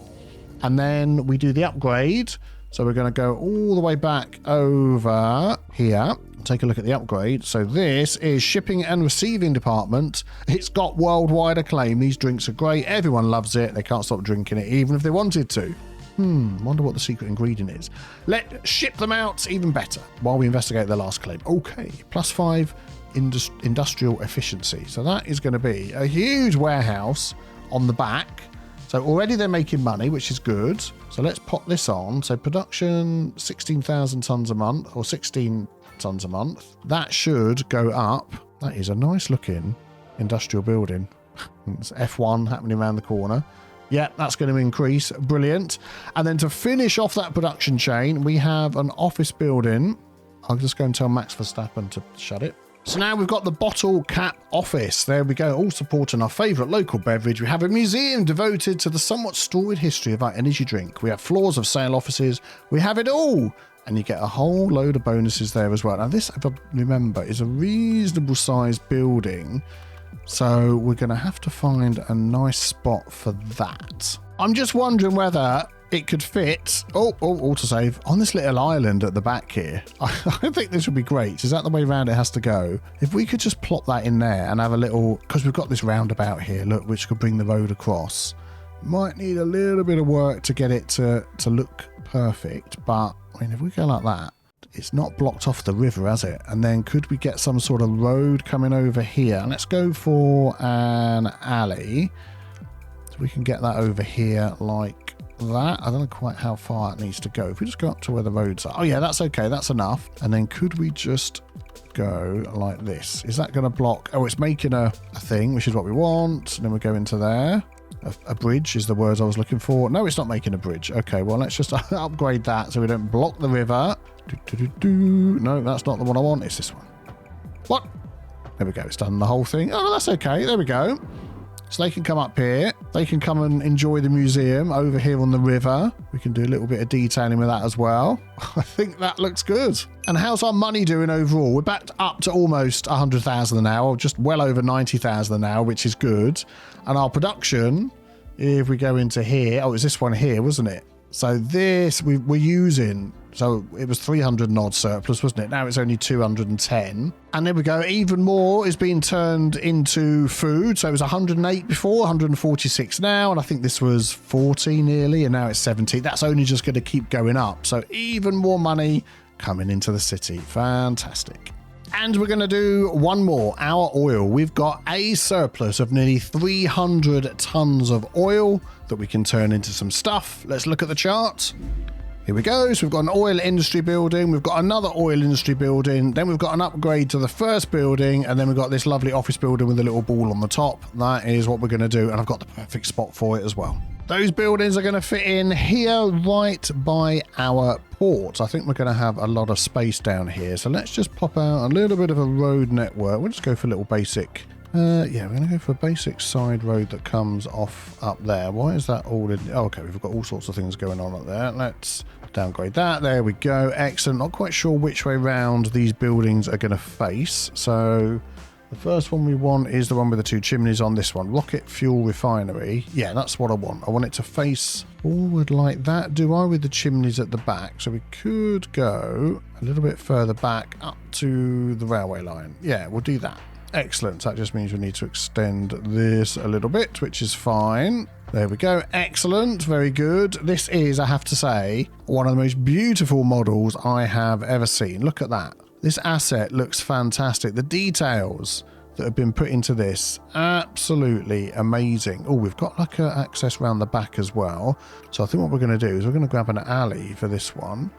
A: And then we do the upgrade. So we're going to go all the way back over here. Take a look at the upgrade. So this is shipping and receiving department. It's got worldwide acclaim. These drinks are great. Everyone loves it. They can't stop drinking it, even if they wanted to. Wonder what the secret ingredient is. Let's ship them out even better while we investigate their last claim. Okay, +5 industrial efficiency. So that is going to be a huge warehouse on the back. So already they're making money, which is good. So let's pop this on. So production, 16,000 tons a month, or 16 tons a month. That should go up. That is a nice looking industrial building. It's F1 happening around the corner. Yeah, that's going to increase. Brilliant. And then to finish off that production chain, we have an office building. I'll just go and tell Max Verstappen to shut it. So now we've got the bottle cap office. There we go, all supporting our favourite local beverage. We have a museum devoted to the somewhat storied history of our energy drink. We have floors of sale offices. We have it all. And you get a whole load of bonuses there as well. Now this, if I remember, is a reasonable sized building. So we're going to have to find a nice spot for that. I'm just wondering whether it could fit, autosave, on this little island at the back here. I think this would be great. Is that the way around it has to go? If we could just plop that in there and have a little, because we've got this roundabout here, look, which could bring the road across. Might need a little bit of work to get it to look perfect, but I mean, if we go like that, it's not blocked off the river, has it? And then could we get some sort of road coming over here? Let's go for an alley. So we can get that over here like that. I don't know quite how far it needs to go. If we just go up to where the roads are. Oh yeah, that's okay. That's enough. And then could we just go like this? Is that going to block? Oh, it's making a thing, which is what we want. And then we go into there. A bridge is the words I was looking for. No, it's not making a bridge. Okay, well, let's just upgrade that so we don't block the river. No, that's not the one I want. It's this one. What? There we go. It's done the whole thing. Oh, that's okay. There we go. So they can come up here. They can come and enjoy the museum over here on the river. We can do a little bit of detailing with that as well. I think that looks good. And how's our money doing overall? We're back up to almost 100,000 an hour, just well over 90,000 an hour, which is good. And our production, if we go into here, oh, it's this one here, wasn't it? So this we're using, so it was 300 and odd surplus, wasn't it? Now it's only 210. And there we go. Even more is being turned into food. So it was 108 before, 146 now. And I think this was 40 nearly, and now it's 70. That's only just going to keep going up. So even more money coming into the city. Fantastic. And we're going to do one more, our oil. We've got a surplus of nearly 300 tons of oil that we can turn into some stuff. Let's look at the chart. Here we go. So we've got an oil industry building. We've got another oil industry building. Then we've got an upgrade to the first building. And then we've got this lovely office building with a little ball on the top. That is what we're going to do. And I've got the perfect spot for it as well. Those buildings are going to fit in here right by our port. I think we're going to have a lot of space down here. So let's just pop out a little bit of a road network. We'll just go for a little basic. Yeah, we're going to go for a basic side road that comes off up there. Why is that all in? Oh, okay, we've got all sorts of things going on up there. Let's downgrade that. There we go. Excellent. Not quite sure which way round these buildings are going to face. So the first one we want is the one with the two chimneys on this one. Rocket Fuel Refinery. Yeah, that's what I want. I want it to face forward like that, do I, with the chimneys at the back. So we could go a little bit further back up to the railway line. Yeah, we'll do that. Excellent. That just means we need to extend this a little bit, which is fine. There we go. Excellent. Very good. This is, I have to say, one of the most beautiful models I have ever seen. Look at that. This asset looks fantastic. The details that have been put into this, absolutely amazing. Oh, we've got like a access around the back as well. So I think what we're going to do is we're going to grab an alley for this one.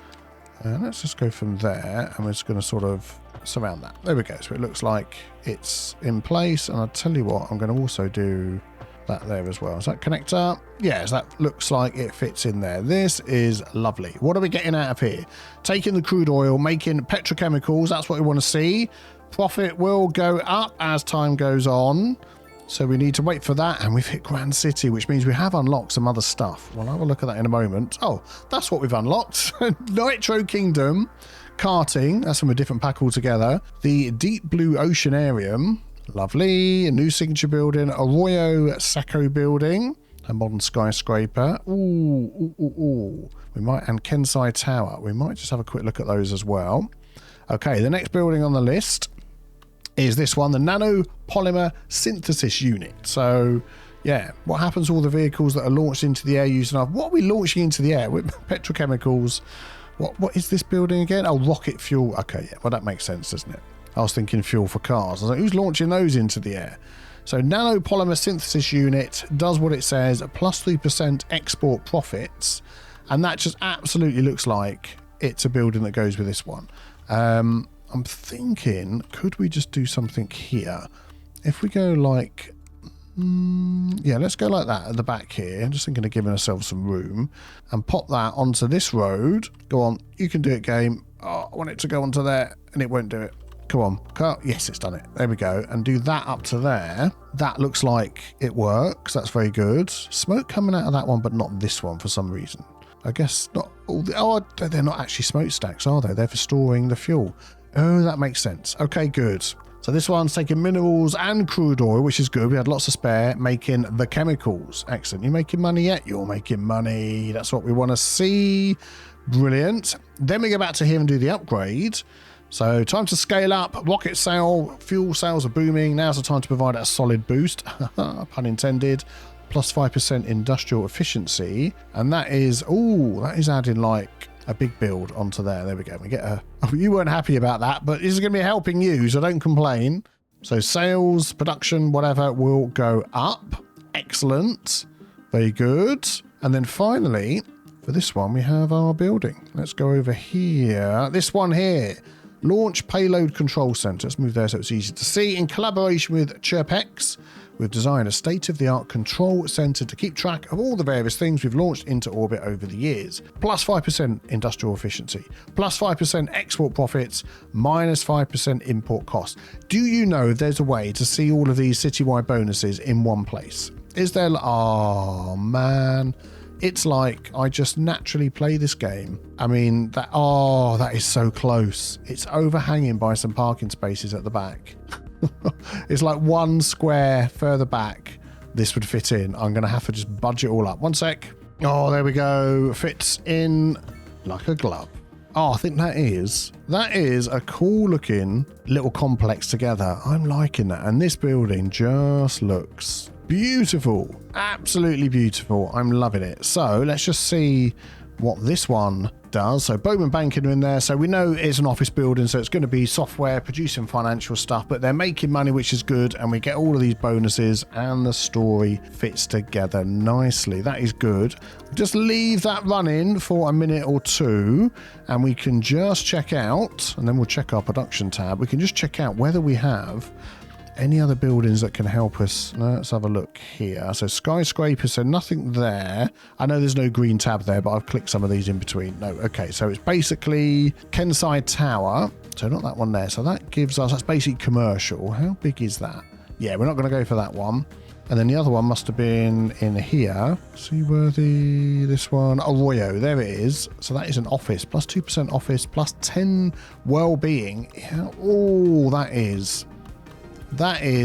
A: And let's just go from there, and we're just going to sort of surround that. There we go. So it looks like it's in place. And I'll tell you what, I'm going to also do that there as well. Does that connect up? Yes, that looks like it fits in there. This is lovely. What are we getting out of here? Taking the crude oil, making petrochemicals. That's what we want to see. Profit will go up as time goes on. So we need to wait for that. And we've hit Grand City, which means we have unlocked some other stuff. We'll have a look at that in a moment. Oh, that's what we've unlocked. Nitro Kingdom, karting. That's from a different pack altogether. The Deep Blue Oceanarium. Lovely. A new signature building. Arroyo Sacco building. A modern skyscraper. Ooh. We might, and Kensai Tower. We might just have a quick look at those as well. Okay, the next building on the list is this one, the Nanopolymer Synthesis Unit. So, yeah, what happens to all the vehicles that are launched into the air using our... What are we launching into the air? With petrochemicals. What is this building again? Oh, rocket fuel. Okay, yeah, well, that makes sense, doesn't it? I was thinking fuel for cars. I was like, who's launching those into the air? So, Nanopolymer Synthesis Unit does what it says, plus 3% export profits. And that just absolutely looks like it's a building that goes with this one. I'm thinking, could we just do something here? If we go like, yeah, let's go like that at the back here. I'm just thinking of giving ourselves some room and pop that onto this road. Go on, you can do it, game. Oh, I want it to go onto there and it won't do it. Come on. Yes, it's done it. There we go. And do that up to there. That looks like it works. That's very good. Smoke coming out of that one, but not this one for some reason. I guess not all the... Oh, they're not actually smokestacks, are they? They're for storing the fuel. Oh, that makes sense. Okay, good. So this one's taking minerals and crude oil, which is good. We had lots of spare, making the chemicals. Excellent. You making money yet? You're making money. That's what we want to see. Brilliant. Then we go back to here and do the upgrade. So time to scale up. Rocket sail, fuel sales are booming. Now's the time to provide a solid boost. Pun intended. Plus 5% industrial efficiency. And that is, that is adding like a big build onto there. There we go. We get a... Oh, you weren't happy about that, but this is going to be helping you, so don't complain. So sales, production, whatever, will go up. Excellent. Very good. And then finally, for this one, we have our building. Let's go over here. This one here. Launch Payload Control Center. Let's move there so it's easy to see. In collaboration with ChirpX, we've designed a state-of-the-art control center to keep track of all the various things we've launched into orbit over the years. Plus 5% industrial efficiency, plus 5% export profits, minus 5% import costs. Do you know there's a way to see all of these citywide bonuses in one place? Is there? Oh, man. It's like I just naturally play this game. I mean, that is so close. It's overhanging by some parking spaces at the back. It's like one square further back this would fit in. I'm going to have to just budge it all up. One sec. Oh, there we go. Fits in like a glove. Oh, I think that is a cool looking little complex together. I'm liking that. And this building just looks beautiful. Absolutely beautiful. I'm loving it. So let's just see what this one does. So Bowman Banking are in there. So we know it's an office building, so it's going to be software producing financial stuff, but they're making money, which is good. And we get all of these bonuses and the story fits together nicely. That is good. Just leave that running for a minute or two and we can just check out, and then we'll check our production tab. We can just check out whether we have any other buildings that can help us. Let's have a look here. So skyscrapers, so nothing there. I know there's no green tab there, but I've clicked some of these in between. No, okay, so it's basically Kenside Tower. So not that one there. So that gives us, that's basically commercial. How big is that? Yeah, we're not going to go for that one. And then the other one must have been in here. Seaworthy, this one. Arroyo, there it is. So that is an office. Plus 2% office, plus 10 well-being. Yeah. Oh, that is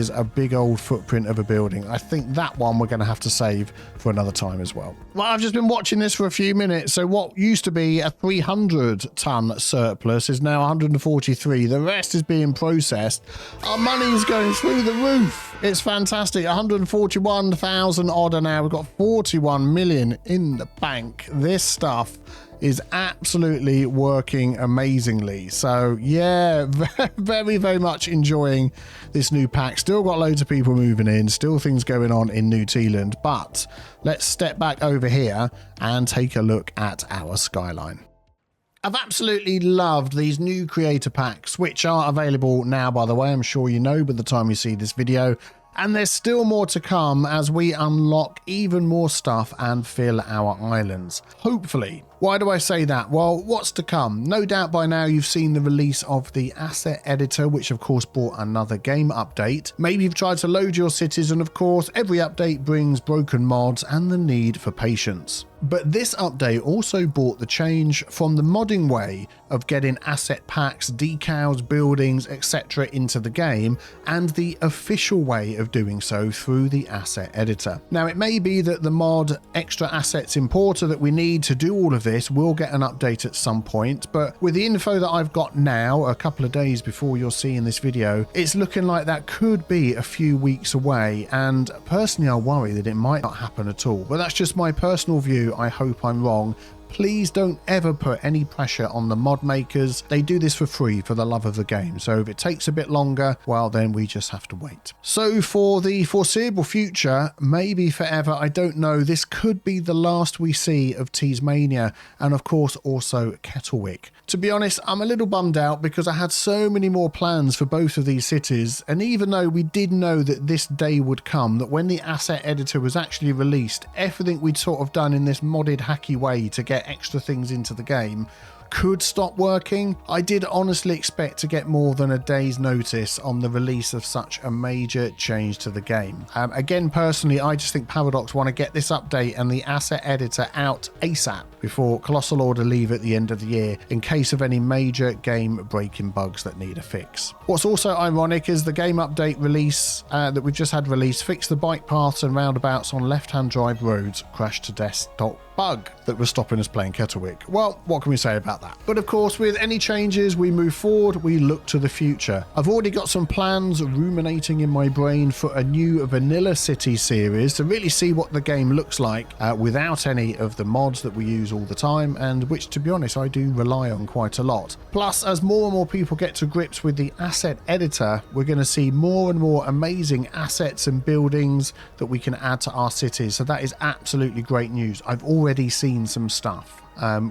A: a big old footprint of a building. I think that one we're going to have to save for another time as well. Well, I've just been watching this for a few minutes. So what used to be a 300-ton surplus is now 143. The rest is being processed. Our money is going through the roof. It's fantastic. 141,000 odd an hour. We've got 41 million in the bank. This stuff is absolutely working amazingly. So yeah, very, very much enjoying this new pack. Still got loads of people moving in, still things going on in New Tealand, but let's step back over here and take a look at our skyline. I've absolutely loved these new creator packs, which are available now, by the way. I'm sure you know by the time you see this video. And there's still more to come as we unlock even more stuff and fill our islands. Hopefully. Why do I say that? Well, what's to come? No doubt by now you've seen the release of the asset editor, which of course brought another game update. Maybe you've tried to load your cities, and of course every update brings broken mods and the need for patience. But this update also brought the change from the modding way of getting asset packs, decals, buildings, etc. into the game, and the official way of doing so through the asset editor. Now, it may be that the mod extra assets importer that we need to do all of this will get an update at some point, but with the info that I've got now, a couple of days before you're seeing this video, it's looking like that could be a few weeks away, and personally I worry that it might not happen at all. But that's just my personal view. I hope I'm wrong. Please don't ever put any pressure on the mod makers. They do this for free for the love of the game. So if it takes a bit longer, well, then we just have to wait. So for the foreseeable future, maybe forever, I don't know, this could be the last we see of Teasmania, and of course also Kettlewick. To be honest, I'm a little bummed out because I had so many more plans for both of these cities, and even though we did know that this day would come, that when the asset editor was actually released, everything we'd sort of done in this modded hacky way to get extra things into the game, could stop working. I did honestly expect to get more than a day's notice on the release of such a major change to the game. Again, personally, I just think Paradox want to get this update and the asset editor out ASAP before Colossal Order leave at the end of the year in case of any major game breaking bugs that need a fix. What's also ironic is the game update release that we've just had released fixed the bike paths and roundabouts on left-hand drive roads crashed to desktop bug that was stopping us playing Kettlewick. Well, what can we say about that? But of course, with any changes we move forward, we look to the future. I've already got some plans ruminating in my brain for a new Vanilla City series to really see what the game looks like without any of the mods that we use all the time, and which, to be honest, I do rely on quite a lot. Plus, as more and more people get to grips with the asset editor, we're going to see more and more amazing assets and buildings that we can add to our cities. So that is absolutely great news. I've already seen some stuff.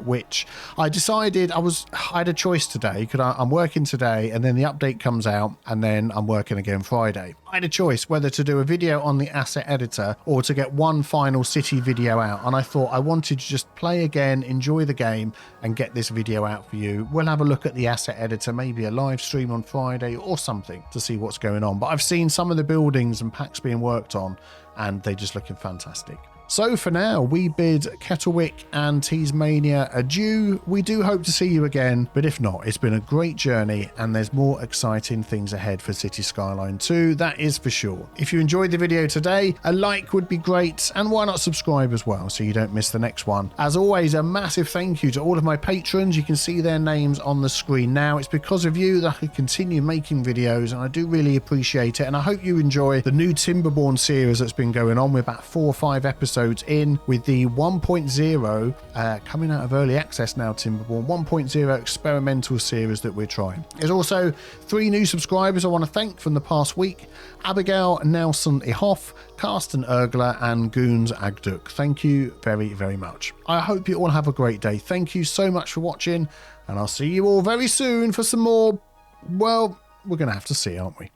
A: Which I decided I had a choice today because I'm working today and then the update comes out and then I'm working again Friday. I had a choice whether to do a video on the asset editor or to get one final city video out, and I thought I wanted to just play again, enjoy the game and get this video out for you. We'll have a look at the asset editor, maybe a live stream on Friday or something to see what's going on. But I've seen some of the buildings and packs being worked on and they're just looking fantastic. So for now, we bid Kettlewick and Teasmania adieu. We do hope to see you again, but if not, it's been a great journey and there's more exciting things ahead for City Skyline 2, that is for sure. If you enjoyed the video today, a like would be great, and why not subscribe as well so you don't miss the next one. As always, a massive thank you to all of my patrons. You can see their names on the screen now. It's because of you that I can continue making videos, and I do really appreciate it, and I hope you enjoy the new Timberborn series that's been going on. We're about 4 or 5 episodes in with the 1.0 coming out of early access now, Timberborn 1.0 experimental series that we're trying. There's also 3 new subscribers I want to thank from the past week: Abigail Nelson Ihoff, Karsten Ergler and Goons Agduk. Thank you very, very much. I hope you all have a great day. Thank you so much for watching, and I'll see you all very soon for some more, well, we're going to have to see, aren't we?